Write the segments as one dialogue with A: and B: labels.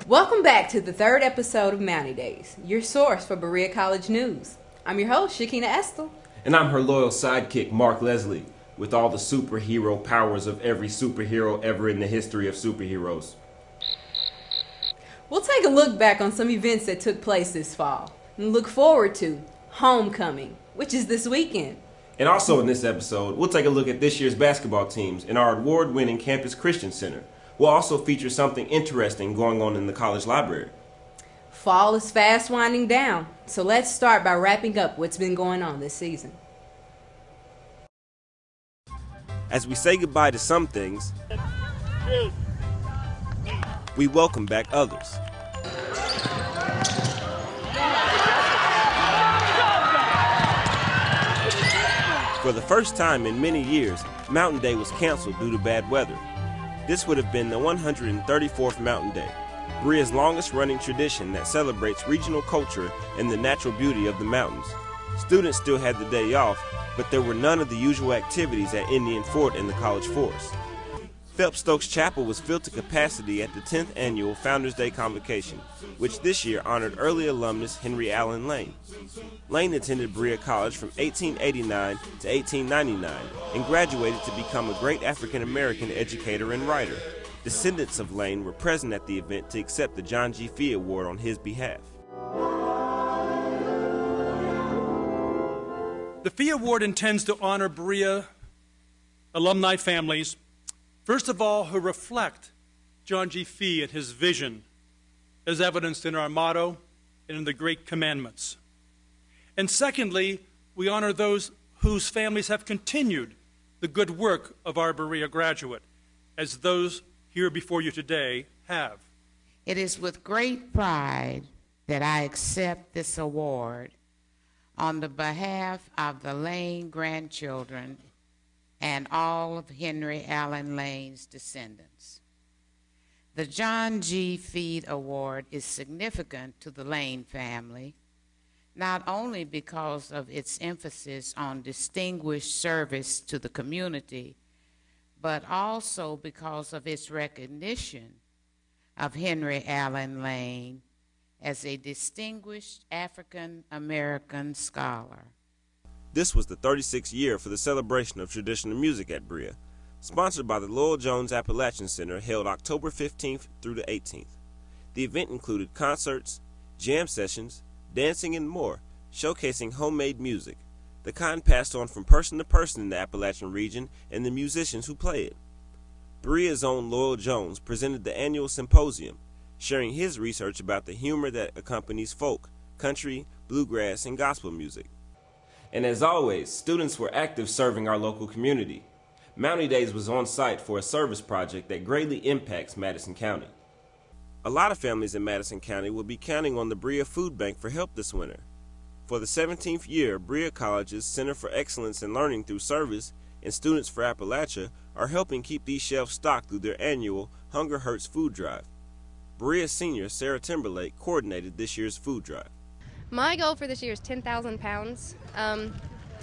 A: Welcome back to the third episode of Mountie Days, your source for Berea College news. I'm your host, Shakina Estel.
B: And I'm her loyal sidekick, Mark Leslie, with all the superhero powers of every superhero ever in the history of superheroes.
A: We'll take a look back on some events that took place this fall and look forward to homecoming, which is this weekend.
B: And also in this episode, we'll take a look at this year's basketball teams in our award-winning Campus Christian Center. We'll also feature something interesting going on in the college library.
A: Fall is fast winding down, so let's start by wrapping up what's been going on this season.
B: As we say goodbye to some things, we welcome back others. For the first time in many years, Mountain Day was canceled due to bad weather. This would have been the 134th Mountain Day, Berea's longest-running tradition that celebrates regional culture and the natural beauty of the mountains. Students still had the day off, but there were none of the usual activities at Indian Fort and the College Forest. Phelps Stokes Chapel was filled to capacity at the 10th annual Founders Day Convocation, which this year honored early alumnus Henry Allen Lane. Lane attended Berea College from 1889 to 1899 and graduated to become a great African-American educator and writer. Descendants of Lane were present at the event to accept the John G. Fee Award on his behalf.
C: The Fee Award intends to honor Berea alumni families, first of all, who reflect John G. Fee and his vision as evidenced in our motto and in the Great Commandments. And secondly, we honor those whose families have continued the good work of our Berea graduate, as those here before you today have.
D: It is with great pride that I accept this award on the behalf of the Lane grandchildren and all of Henry Allen Lane's descendants. The John G. Fee Award is significant to the Lane family, not only because of its emphasis on distinguished service to the community, but also because of its recognition of Henry Allen Lane as a distinguished African-American scholar.
B: This was the 36th year for the celebration of traditional music at Berea, sponsored by the Lowell Jones Appalachian Center, held October 15th through the 18th. The event included concerts, jam sessions, dancing, and more, showcasing homemade music, the kind passed on from person to person in the Appalachian region and the musicians who play it. Berea's own Lowell Jones presented the annual symposium, sharing his research about the humor that accompanies folk, country, bluegrass, and gospel music. And as always, students were active serving our local community. Mountie Days was on site for a service project that greatly impacts Madison County. A lot of families in Madison County will be counting on the Berea Food Bank for help this winter. For the 17th year, Berea College's Center for Excellence in Learning Through Service and Students for Appalachia are helping keep these shelves stocked through their annual Hunger Hurts food drive. Berea senior Sarah Timberlake coordinated this year's food drive.
E: My goal for this year is 10,000 pounds.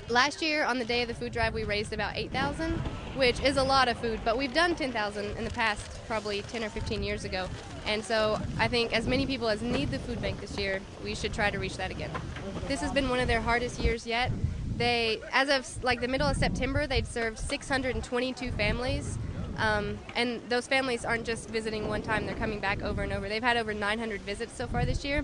E: Last year on the day of the food drive we raised about 8,000, which is a lot of food, but we've done 10,000 in the past, probably 10 or 15 years ago. And so I think as many people as need the food bank this year, we should try to reach that again. This has been one of their hardest years yet. As of like the middle of September, they'd served 622 families. And those families aren't just visiting one time, they're coming back over and over. They've had over 900 visits so far this year,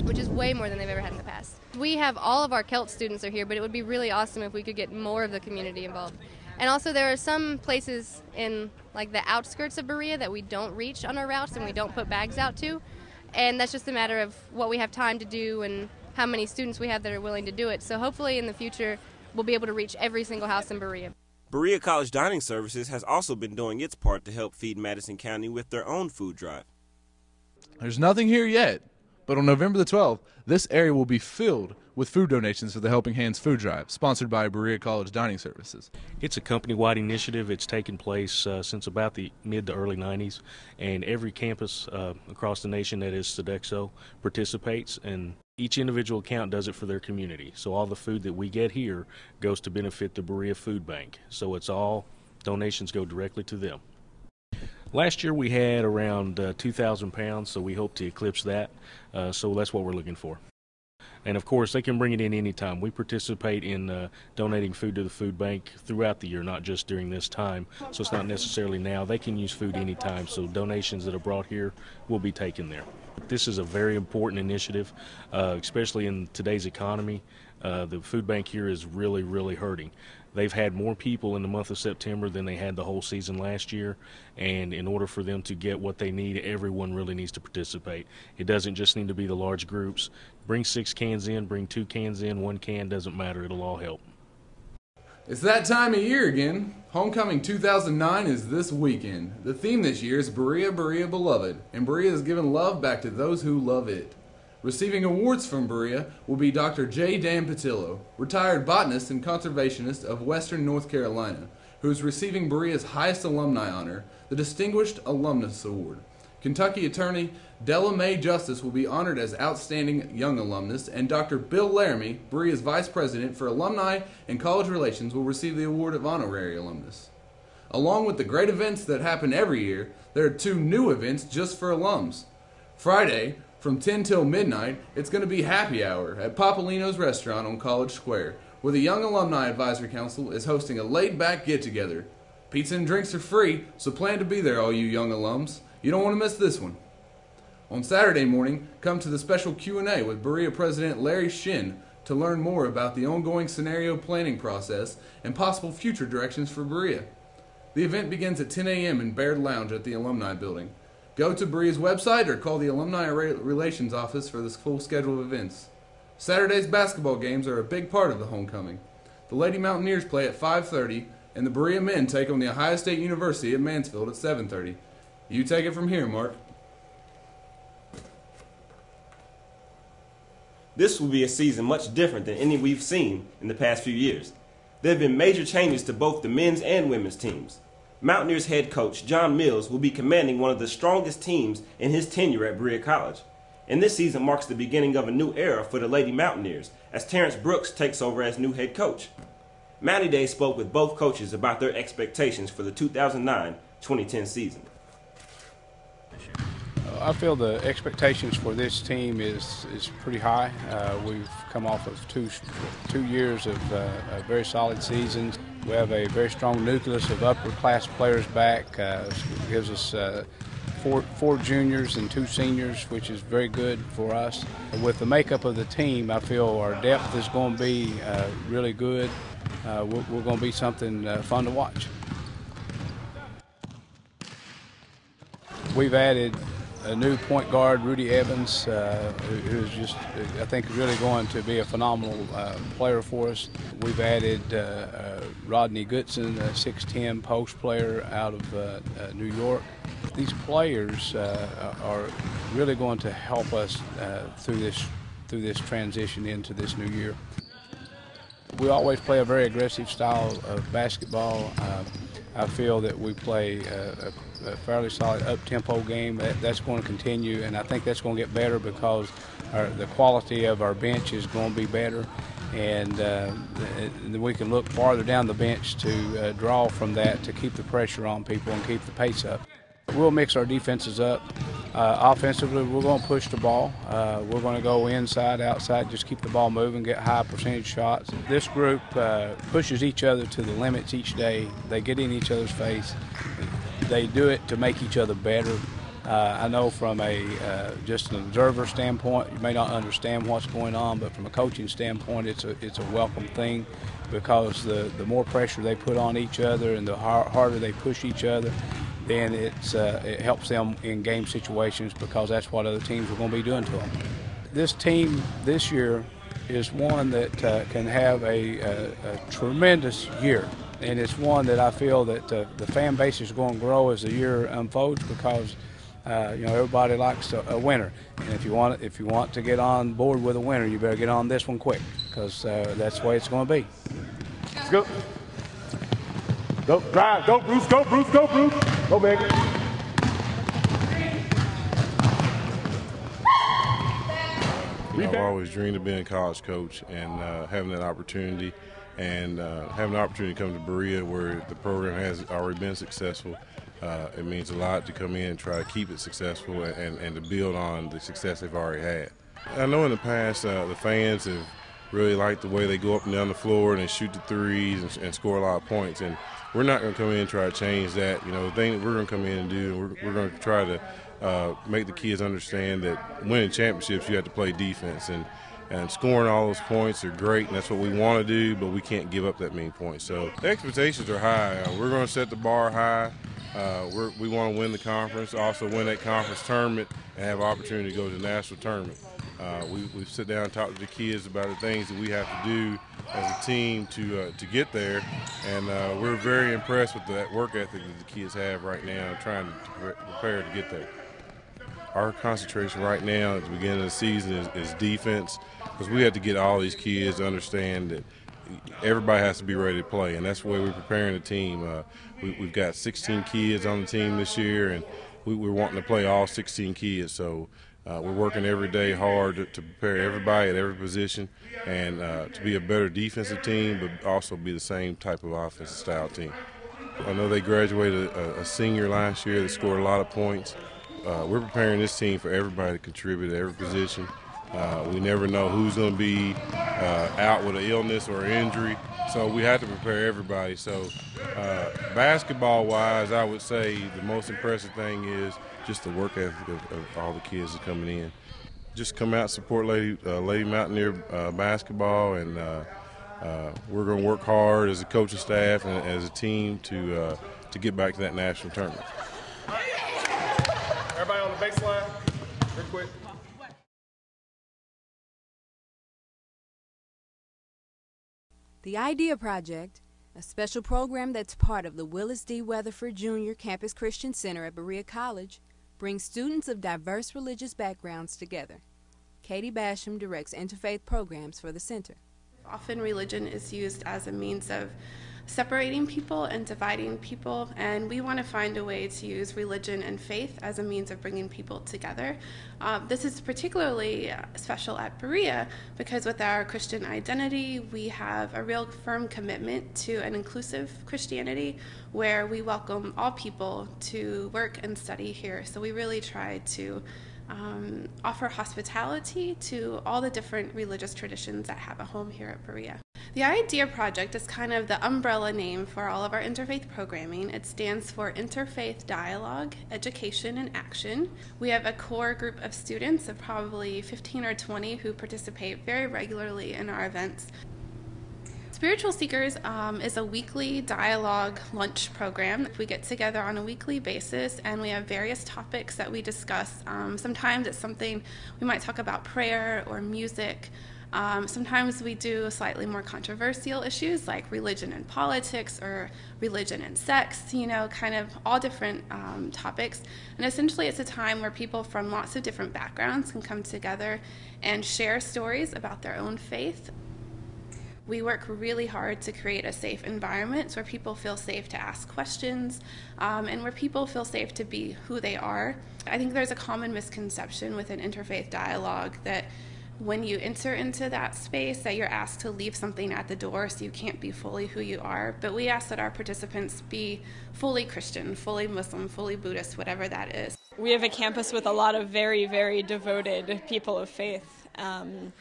E: which is way more than they've ever had in the past. We have all of our Celt students are here, but it would be really awesome if we could get more of the community involved. And also there are some places in like the outskirts of Berea that we don't reach on our routes and we don't put bags out to. And that's just a matter of what we have time to do and how many students we have that are willing to do it. So hopefully in the future we'll be able to reach every single house in Berea.
B: Berea College Dining Services has also been doing its part to help feed Madison County with their own food drive.
F: There's nothing here yet, but on November the 12th, this area will be filled with food donations for the Helping Hands Food Drive, sponsored by Berea College Dining Services.
G: It's a company-wide initiative. It's taken place since about the mid to early 90s, and every campus across the nation that is Sodexo participates, and each individual account does it for their community. So all the food that we get here goes to benefit the Berea Food Bank. So it's all donations go directly to them. Last year we had around 2,000 pounds, so we hope to eclipse that. So that's what we're looking for. And of course, they can bring it in anytime. We participate in donating food to the food bank throughout the year, not just during this time. So it's not necessarily now. They can use food anytime. So donations that are brought here will be taken there. This is a very important initiative, especially in today's economy. The food bank here is really, really hurting. They've had more people in the month of September than they had the whole season last year, and in order for them to get what they need, everyone really needs to participate. It doesn't just need to be the large groups. Bring 6 cans in, bring 2 cans in, 1 can, doesn't matter, it'll all help.
F: It's that time of year again. Homecoming 2009 is this weekend. The theme this year is Berea, Berea Beloved, and Berea is giving love back to those who love it. Receiving awards from Berea will be Dr. J. Dan Patillo, retired botanist and conservationist of Western North Carolina, who is receiving Berea's highest alumni honor, the Distinguished Alumnus Award. Kentucky attorney Della Mae Justice will be honored as Outstanding Young Alumnus, and Dr. Bill Laramie, Berea's Vice President for Alumni and College Relations, will receive the award of Honorary Alumnus. Along with the great events that happen every year, there are 2 new events just for alums. Friday, from 10 till midnight, it's going to be happy hour at Papalino's Restaurant on College Square, where the Young Alumni Advisory Council is hosting a laid-back get-together. Pizza and drinks are free, so plan to be there, all you young alums. You don't want to miss this one. On Saturday morning, come to the special Q&A with Berea President Larry Shin to learn more about the ongoing scenario planning process and possible future directions for Berea. The event begins at 10 a.m. in Baird Lounge at the Alumni Building. Go to Berea's website or call the Alumni Relations Office for this full schedule of events. Saturday's basketball games are a big part of the homecoming. The Lady Mountaineers play at 5:30, and the Berea men take on the Ohio State University at Mansfield at 7:30. You take it from here, Mark.
B: This will be a season much different than any we've seen in the past few years. There have been major changes to both the men's and women's teams. Mountaineers head coach John Mills will be commanding one of the strongest teams in his tenure at Berea College. And this season marks the beginning of a new era for the Lady Mountaineers as Terrence Brooks takes over as new head coach. Mountie Day spoke with both coaches about their expectations for the 2009-2010 season.
H: I feel the expectations for this team is pretty high. We've come off of two years of very solid seasons. We have a very strong nucleus of upper class players back. Gives us four juniors and 2 seniors, which is very good for us. With the makeup of the team, I feel our depth is going to be really good. We're going to be something fun to watch. We've added a new point guard, Rudy Evans, who's just, I think, really going to be a phenomenal player for us. We've added Rodney Goodson, a 6'10" post player out of New York. These players are really going to help us through this transition into this new year. We always play a very aggressive style of basketball. I feel that we play a fairly solid up-tempo game. That's going to continue, and I think that's going to get better because the quality of our bench is going to be better, and then we can look farther down the bench to draw from that to keep the pressure on people and keep the pace up. We'll mix our defenses up. Offensively, we're going to push the ball. We're going to go inside, outside, just keep the ball moving, get high percentage shots. This group pushes each other to the limits each day. They get in each other's face. They do it to make each other better. I know from just an observer standpoint, you may not understand what's going on, but from a coaching standpoint, it's a welcome thing because the more pressure they put on each other and the harder they push each other, then it helps them in game situations because that's what other teams are going to be doing to them. This team this year is one that can have a tremendous year, and it's one that I feel that the fan base is going to grow as the year unfolds because everybody likes a winner, and if you want to get on board with a winner, you better get on this one quick because that's the way it's going to be.
I: Let's go. Go, drive, go Bruce, go Bruce, go Bruce. Go baby.
J: I've always dreamed of being a college coach and having that opportunity and having the opportunity to come to Berea where the program has already been successful. it means a lot to come in and try to keep it successful and to build on the success they've already had. I know in the past the fans have really liked the way they go up and down the floor and they shoot the threes and score a lot of points. And we're not going to come in and try to change that. You know, the thing that we're going to come in and do, we're going to try to make the kids understand that winning championships, you have to play defense. And scoring all those points are great, and that's what we want to do, but we can't give up that many points. So the expectations are high. We're going to set the bar high. We want to win the conference, also win that conference tournament, and have an opportunity to go to the national tournament. We sit down and talk to the kids about the things that we have to do as a team to get there, and we're very impressed with that work ethic that the kids have right now, trying to prepare to get there. Our concentration right now at the beginning of the season is defense, because we have to get all these kids to understand that everybody has to be ready to play, and that's the way we're preparing the team. We've got 16 kids on the team this year, and we're wanting to play all 16 kids, so we're working every day hard to prepare everybody at every position and to be a better defensive team, but also be the same type of offensive style team. I know they graduated a senior last year that scored a lot of points. We're preparing this team for everybody to contribute at every position. We never know who's going to be out with an illness or an injury, so we have to prepare everybody. So basketball-wise, I would say the most impressive thing is just the work ethic of all the kids that are coming in. Just come out and support Lady Mountaineer basketball, and we're going to work hard as a coaching staff and as a team to get back to that national tournament.
I: Everybody on the baseline, real quick.
A: The Idea Project, a special program that's part of the Willis D. Weatherford Jr. Campus Christian Center at Berea College, brings students of diverse religious backgrounds together. Katie Basham directs interfaith programs for the center.
K: Often religion is used as a means of separating people and dividing people, and we want to find a way to use religion and faith as a means of bringing people together. This is particularly special at Berea because with our Christian identity, we have a real firm commitment to an inclusive Christianity where we welcome all people to work and study here. So we really try to offer hospitality to all the different religious traditions that have a home here at Berea. The Idea Project is kind of the umbrella name for all of our interfaith programming. It stands for Interfaith Dialogue, Education, and Action. We have a core group of students of probably 15 or 20 who participate very regularly in our events. Spiritual Seekers is a weekly dialogue lunch program. We get together on a weekly basis and we have various topics that we discuss. Sometimes it's something we might talk about prayer or music. Sometimes we do slightly more controversial issues like religion and politics or religion and sex, you know, kind of all different topics. And essentially it's a time where people from lots of different backgrounds can come together and share stories about their own faith. We work really hard to create a safe environment where people feel safe to ask questions and where people feel safe to be who they are. I think there's a common misconception with an interfaith dialogue that when you enter into that space that you're asked to leave something at the door so you can't be fully who you are. But we ask that our participants be fully Christian, fully Muslim, fully Buddhist, whatever that is.
L: We have a campus with a lot of very, very devoted people of faith. And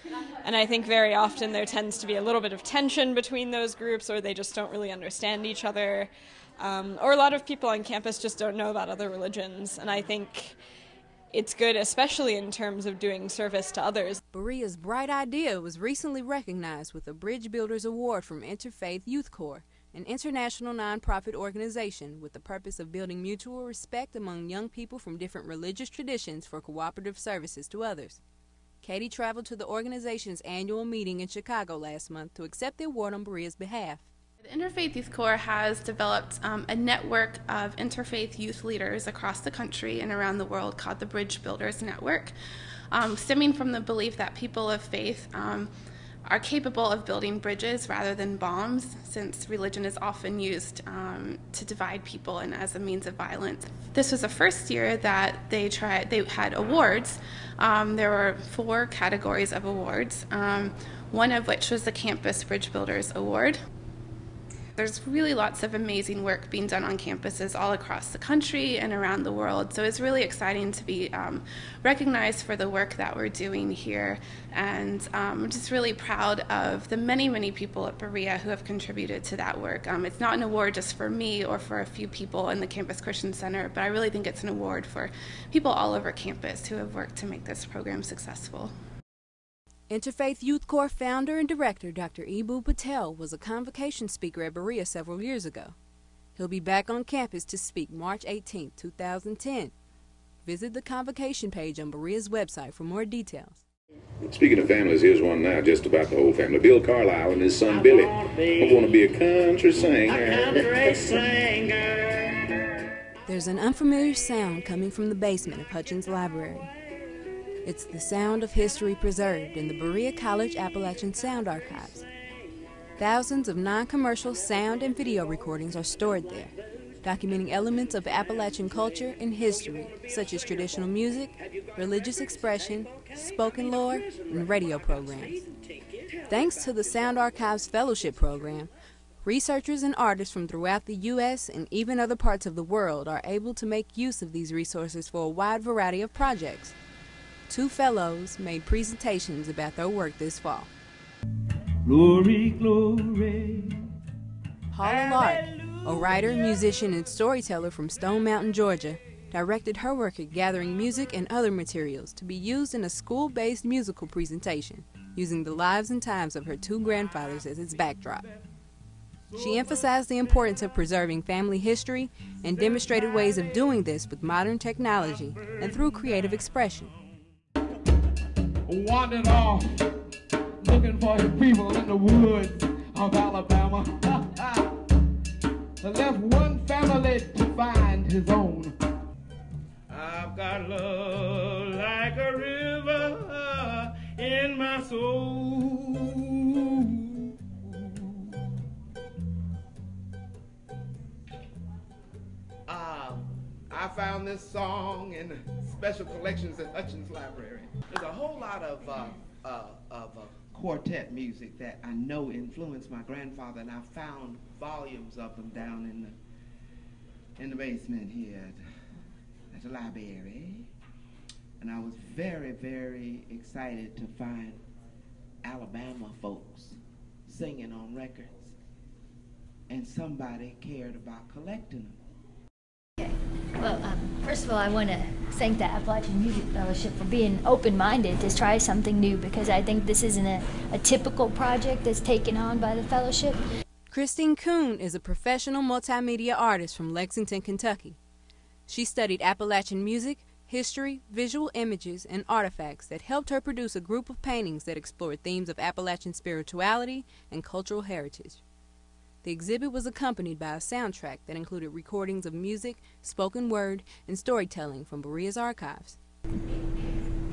L: I think very often there tends to be a little bit of tension between those groups, or they just don't really understand each other. Or a lot of people on campus just don't know about other religions. And I think it's good, especially in terms of doing service to others.
A: Berea's Bright Idea was recently recognized with a Bridge Builders Award from Interfaith Youth Corps, an international nonprofit organization with the purpose of building mutual respect among young people from different religious traditions for cooperative services to others. Katie traveled to the organization's annual meeting in Chicago last month to accept the award on Berea's behalf.
K: The Interfaith Youth Corps has developed a network of interfaith youth leaders across the country and around the world called the Bridge Builders Network, stemming from the belief that people of faith are capable of building bridges rather than bombs, since religion is often used to divide people and as a means of violence. This was the first year that they had awards. There were 4 categories of awards, one of which was the Campus Bridge Builders Award. There's really lots of amazing work being done on campuses all across the country and around the world. So it's really exciting to be recognized for the work that we're doing here. And I'm just really proud of the many, many people at Berea who have contributed to that work. It's not an award just for me or for a few people in the Campus Christian Center, but I really think it's an award for people all over campus who have worked to make this program successful.
A: Interfaith Youth Corps founder and director Dr. Ibu Patel was a convocation speaker at Berea several years ago. He'll be back on campus to speak March 18, 2010. Visit the convocation page on Berea's website for more details.
M: Speaking of families, here's one now just about the whole family. Bill Carlisle and his son Billy. I want to be a country singer.
A: There's an unfamiliar sound coming from the basement of Hutchins Library. It's the sound of history preserved in the Berea College Appalachian Sound Archives. Thousands of non-commercial sound and video recordings are stored there, documenting elements of Appalachian culture and history, such as traditional music, religious expression, spoken lore, and radio programs. Thanks to the Sound Archives Fellowship Program, researchers and artists from throughout the U.S. and even other parts of the world are able to make use of these resources for a wide variety of projects. 2 fellows made presentations about their work this fall.
N: Glory, glory.
A: Paula Lark, a writer, musician, and storyteller from Stone Mountain, Georgia, directed her work at gathering music and other materials to be used in a school-based musical presentation, using the lives and times of her 2 grandfathers as its backdrop. She emphasized the importance of preserving family history and demonstrated ways of doing this with modern technology and through creative expression.
N: Wandered off, looking for his people in the woods of Alabama. Left one family to find his own. I've got love like a river in my soul. I found this song in special collections at Hutchins Library. There's a whole lot of quartet music that I know influenced my grandfather, and I found volumes of them down in the basement here at the library. And I was very, very excited to find Alabama folks singing on records, and somebody cared about collecting them.
O: Well, first of all, I want to thank the Appalachian Music Fellowship for being open-minded to try something new, because I think this isn't a typical project that's taken on by the fellowship.
A: Christine Kuhn is a professional multimedia artist from Lexington, Kentucky. She studied Appalachian music, history, visual images, and artifacts that helped her produce a group of paintings that explored themes of Appalachian spirituality and cultural heritage. The exhibit was accompanied by a soundtrack that included recordings of music, spoken word, and storytelling from Berea's archives.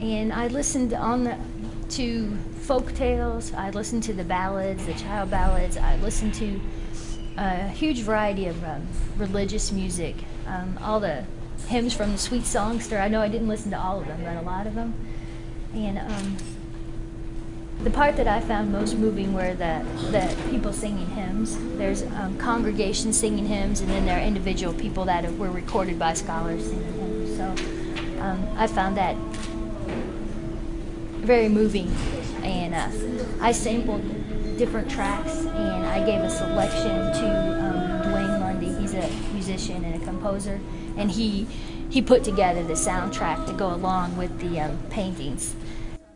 O: And I listened to folk tales, I listened to the ballads, the child ballads, I listened to a huge variety of religious music, all the hymns from the Sweet Songster. I know I didn't listen to all of them, but a lot of them. And the part that I found most moving were the people singing hymns. There's congregations singing hymns, and then there are individual people that were recorded by scholars singing hymns. So I found that very moving. And I sampled different tracks, and I gave a selection to Dwayne Lundy. He's a musician and a composer, and he put together the soundtrack to go along with the paintings.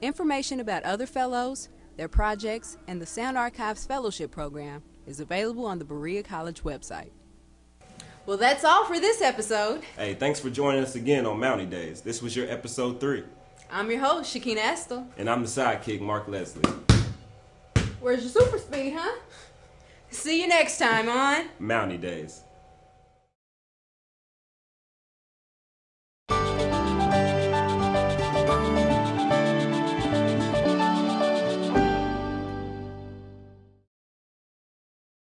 A: Information about other fellows, their projects, and the Sound Archives Fellowship Program is available on the Berea College website. Well, that's all for this episode.
B: Hey, thanks for joining us again on Mountie Days. This was your episode 3.
A: I'm your host, Shakina Estel.
B: And I'm the sidekick, Mark Leslie.
A: Where's your super speed, huh? See you next time on
B: Mountie Days.